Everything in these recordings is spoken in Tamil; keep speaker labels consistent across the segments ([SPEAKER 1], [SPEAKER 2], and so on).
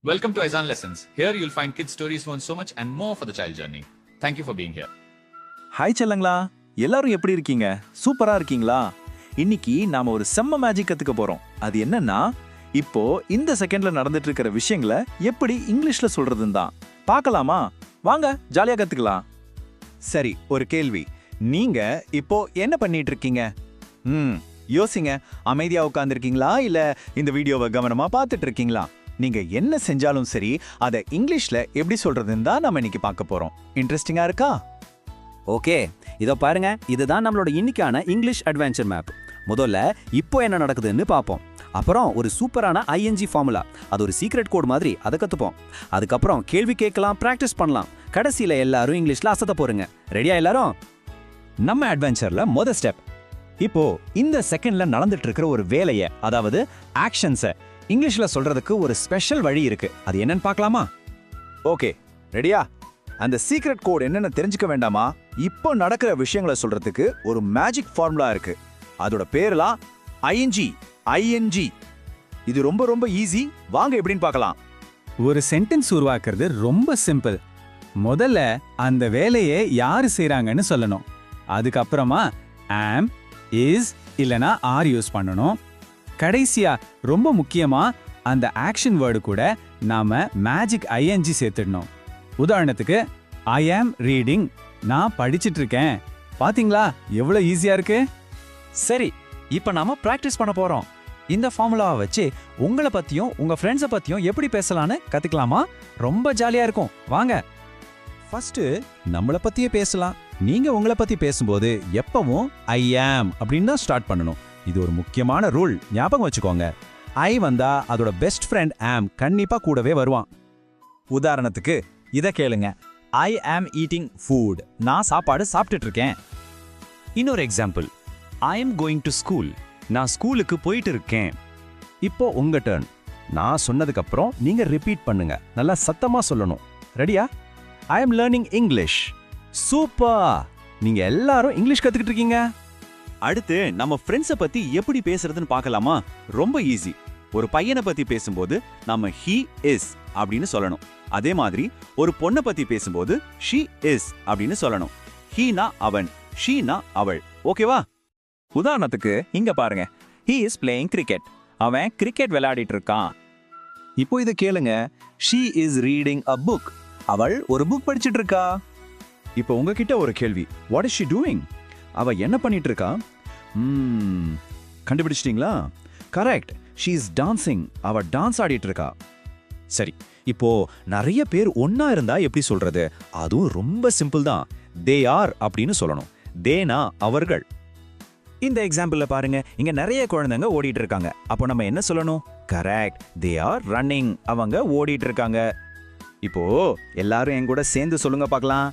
[SPEAKER 1] Welcome to Aizan Lessons. Here you'll find kids stories learn so much and more for the child journey. Thank you for being here.
[SPEAKER 2] Hi செல்லங்களா, எல்லாரும் எப்படி இருக்கீங்க? சூப்பரா இருக்கீங்களா? இன்னைக்கு நாம ஒரு செம்ம மேஜிக் கத்துக்க போறோம். அது என்னன்னா, இப்போ இந்த செகண்ட்ல நடந்துட்டு இருக்கிற விஷயங்களை எப்படி இங்கிலீஷ்ல சொல்றதுன்னு தான். பார்க்கலாமா? வாங்க ஜாலியா கத்துக்கலாம்.
[SPEAKER 3] சரி, ஒரு கேள்வி. நீங்க இப்போ என்ன பண்ணிட்டு இருக்கீங்க? யோசிங்க. அமைதியா உட்கார்ந்திருக்கீங்களா இல்ல இந்த வீடியோவை கவனமா பார்த்துட்டு இருக்கீங்களா? நீங்க என்ன செஞ்சாலும் சரி, அதை இங்கிலீஷ்ல எப்படி சொல்றதுன்னு தான் நம்ம இன்னைக்கு பார்க்க போறோம். இன்ட்ரெஸ்டிங்கா இருக்கா?
[SPEAKER 4] ஓகே, இதோ பாருங்க, இதுதான் நம்மளோட இன்னைக்கான இங்கிலீஷ் அட்வென்ச்சர் மேப். முதல்ல இப்போ என்ன நடக்குதுன்னு பார்ப்போம். அப்புறம் ஒரு சூப்பரான ஐஎன்ஜி ஃபார்முலா, அது ஒரு சீக்ரெட் கோட் மாதிரி, அதை கற்றுப்போம். அதுக்கப்புறம் கேள்வி கேட்கலாம், ப்ராக்டிஸ் பண்ணலாம். கடைசியில் எல்லாரும் இங்கிலீஷில் அசத்த போறீங்க. ரெடியா எல்லாரும்?
[SPEAKER 3] நம்ம அட்வென்ச்சர்ல முதல் ஸ்டெப். இப்போ இந்த செகண்ட்ல நடந்துட்டு இருக்கிற ஒரு வேலையை, அதாவது ஆக்ஷன்ஸை இங்கிலீஷ்ல சொல்றதுக்கு ஒரு ஸ்பெஷல் வழி இருக்கு. அது என்னன்னு பார்க்கலாமா? ஓகே, ரெடியா? அந்த சீக்ரெட் கோட் என்னன்னு தெரிஞ்சுக்க வேண்டாமா? இப்போ நடக்கிற விஷயங்களை சொல்றதுக்கு ஒரு மேஜிக் ஃபார்முலா இருக்கு. அதோட பேர்லாம் ஐஎன்ஜி. இது ரொம்ப ரொம்ப ஈஸி. வாங்க எப்படின்னு பார்க்கலாம்.
[SPEAKER 5] ஒரு சென்டென்ஸ் உருவாக்குறது ரொம்ப சிம்பிள். முதல்ல அந்த வேலையை யாரு செய்றாங்கன்னு சொல்லணும். அதுக்கப்புறமா ஆம், இஸ் இல்லனா ஆர் யூஸ் பண்ணணும். கடைசியா ரொம்ப முக்கியமா அந்த ஆக்ஷன் வேர்டு கூட நாம மேஜிக் ஐஎன்ஜி சேர்த்துடணும். உதாரணத்துக்கு ஐ ஆம் ரீடிங், நான் படிச்சிட்டு இருக்கேன். பாத்தீங்களா எவ்வளவு ஈஸியா இருக்கு?
[SPEAKER 3] சரி, இப்போ நாம பிராக்டிஸ் பண்ண போறோம். இந்த ஃபார்முலாவை வச்சு உங்களை பத்தியும் உங்க ஃப்ரெண்ட்ஸை பத்தியும் எப்படி பேசலான்னு கத்துக்கலாமா? ரொம்ப ஜாலியா இருக்கும். வாங்க. ஃபர்ஸ்ட் நம்மளை பத்தியே பேசலாம். நீங்க உங்களை பத்தி பேசும்போது எப்பவும் ஐ ஆம் அப்படின்னு தான் ஸ்டார்ட் பண்ணணும். இது ஒரு முக்கியமான ரூல், ஞாபகம் வச்சுக்கோங்க. ஐ வந்தா அதோட பெஸ்ட் ஃப்ரெண்ட் ஆம் கண்டிப்பா கூடவே வருவான். உதாரணத்துக்கு இதை கேளுங்க. ஐ ஆம் ஈட்டிங் ஃபுட், நான் சாப்பாடு சாப்பிட்டுட்டு இருக்கேன். இன்னொரு example, I am going to school, நான் ஸ்கூலுக்கு போயிட்டு இருக்கேன். இப்போ உங்க டர்ன். நான் சொன்னதுக்கு அப்புறம் நீங்க ரிப்பீட் பண்ணுங்க. நல்லா சத்தமா சொல்லணும். ரெடியா? I am learning English. Super! நீங்க எல்லாரும் இங்கிலீஷ் கத்துக்கிட்டு இருக்கீங்க. அடுத்து நம்ம ஃப்ரெண்ட்ஸை பத்தி எப்படி பேசுறதுன்னு பார்க்கலாமா? ரொம்ப ஈஸி. ஒரு பையனை பத்தி பேசும்போது நம்ம ஹி இஸ் அப்படின்னு சொல்லணும். அதே மாதிரி ஒரு பொண்ணை பத்தி பேசும்போது ஷி இஸ் அப்படின்னு சொல்லணும். ஹீனா அவன், ஷீனா அவள். ஓகேவா? உதாரணத்துக்கு இங்க பாருங்க. ஹி இஸ் பிளேயிங் கிரிக்கெட், அவன் கிரிக்கெட் விளையாடிட்டு இருக்கான். இப்போ இதை கேளுங்க. She is reading a book, அவள் ஒரு புக் படிச்சிட்டு இருக்கா. இப்போ உங்ககிட்ட ஒரு கேள்வி. What is she doing? அவ என்ன பண்ணிட்டு இருக்கா? கண்டுபிடிச்சிட்டீங்களா? கரெக்ட், ஷீ இஸ் டான்சிங், அவ டான்ஸ் ஆடிட்டு இருக்கா. சரி, இப்போ நிறைய பேர் ஒன்னா இருந்தா எப்படி சொல்றது? அதுவும் ரொம்ப சிம்பிள் தான். தே ஆர் அப்படின்னு சொல்லணும். தேனா அவர்கள். இந்த எக்ஸாம்பிள்ல பாருங்க, இங்க நிறைய குழந்தைங்க ஓடிட்டு இருக்காங்க. அப்போ நம்ம என்ன சொல்லணும்? கரெக்ட், தே ஆர் ரன்னிங், அவங்க ஓடிட்டு இருக்காங்க. இப்போ எல்லாரும் என் கூட சேர்ந்து சொல்லுங்க பார்க்கலாம்.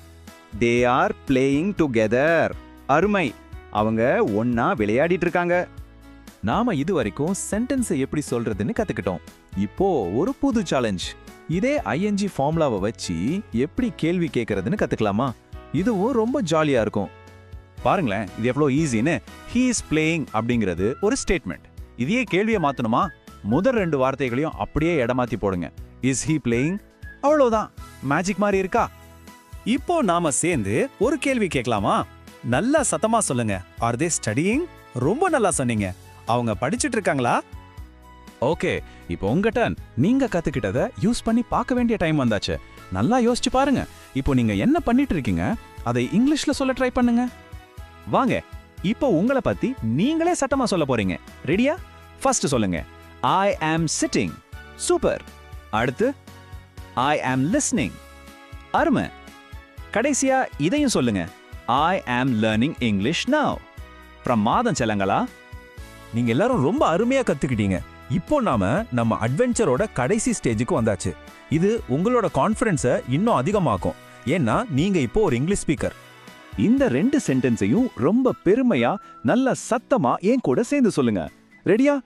[SPEAKER 3] They are playing together. அருமை, அவங்க ஒன்னா விளையாடிட்டு இருக்காங்க. நாம இது வரைக்கும் சென்டென்ஸை எப்படி சொல்றதுன்னு கத்துக்கிட்டோம். இப்போ ஒரு புது சேலஞ்ச். இதே ஐஎன்ஜி ஃபார்முலாவை வச்சு எப்படி கேள்வி கேட்கறதுன்னு கத்துக்கலாமா? இதுவும் ரொம்ப ஜாலியா இருக்கும். பாருங்களேன், இது எவ்வளவு ஈஸின்னு. ஹீ இஸ் பிளேயிங் அப்படிங்கிறது ஒரு ஸ்டேட்மெண்ட். இதையே கேள்வியை மாத்தணுமா? முதல் 2 வார்த்தைகளையும் அப்படியே இடமாத்தி போடுங்க. இஸ் ஹீ பிளேயிங், அவ்வளவுதான். மேஜிக் மாதிரி இருக்கா? இப்போ நாம சேர்ந்து ஒரு கேள்வி கேட்கலாமா? நல்லா சத்தமா சொல்லுங்க. ஆர் தே ஸ்டடியிங்? ரொம்ப நல்லா சொன்னீங்க. அவங்க படிச்சிட்டு இருக்காங்களா? ஓகே, இப்போ உங்க டர்ன். நீங்க கத்துக்கிட்டதை யூஸ் பண்ணி பார்க்க வேண்டிய டைம் வந்தாச்சு. நல்லா யோசிச்சு பாருங்க. இப்போ நீங்க என்ன பண்ணிட்டு இருக்கீங்க, அதை இங்கிலீஷ்ல சொல்ல ட்ரை பண்ணுங்க. வாங்க, இப்போ உங்களை பத்தி நீங்களே சத்தமா சொல்ல போறீங்க. ரெடியா? ஃபர்ஸ்ட் சொல்லுங்க, ஐ ஆம் சிட்டிங். சூப்பர். அடுத்து, ஐ ஆம் லிஸ்னிங். அருமை. கடைசியா இதையும் சொல்லுங்க, I am learning English now. பிரமாதம் செல்லங்களா, நீங்க எல்லாரும் ரொம்ப அருமையா கத்துக்கிட்டீங்க. இப்போ நாம நம்ம அட்வென்ச்சரோட கடைசி ஸ்டேஜுக்கு வந்தாச்சு. இது உங்களோட கான்ஃபிடன்ஸை இன்னும் அதிகமாக்கும். ஏன்னா நீங்க இப்போ ஒரு இங்கிலீஷ் ஸ்பீக்கர். இந்த 2 சென்டென்ஸையும் ரொம்ப பெருமையா நல்ல சத்தமா என் கூட சேர்ந்து சொல்லுங்க. ரெடியா?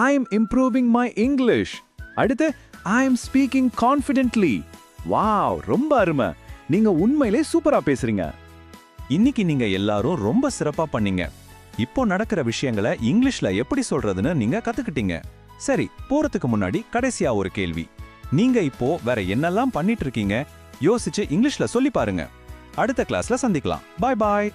[SPEAKER 3] I am improving my English. அடுத்து, I am speaking confidently. Wow, ரொம்ப அருமை. நீங்க உண்மையிலே சூப்பரா பேசுறீங்க. இன்னைக்கு நீங்க எல்லாரும் ரொம்ப சிறப்பா பண்ணீங்க. இப்போ நடக்கிற விஷயங்களை இங்கிலீஷ்ல எப்படி சொல்றதுன்னு நீங்க கத்துக்கிட்டீங்க. சரி, போறதுக்கு முன்னாடி கடைசியா ஒரு கேள்வி. நீங்க இப்போ வேற என்னெல்லாம் பண்ணிட்டு இருக்கீங்க யோசிச்சு இங்கிலீஷ்ல சொல்லி பாருங்க. அடுத்த கிளாஸ்ல சந்திக்கலாம். பாய் பாய்.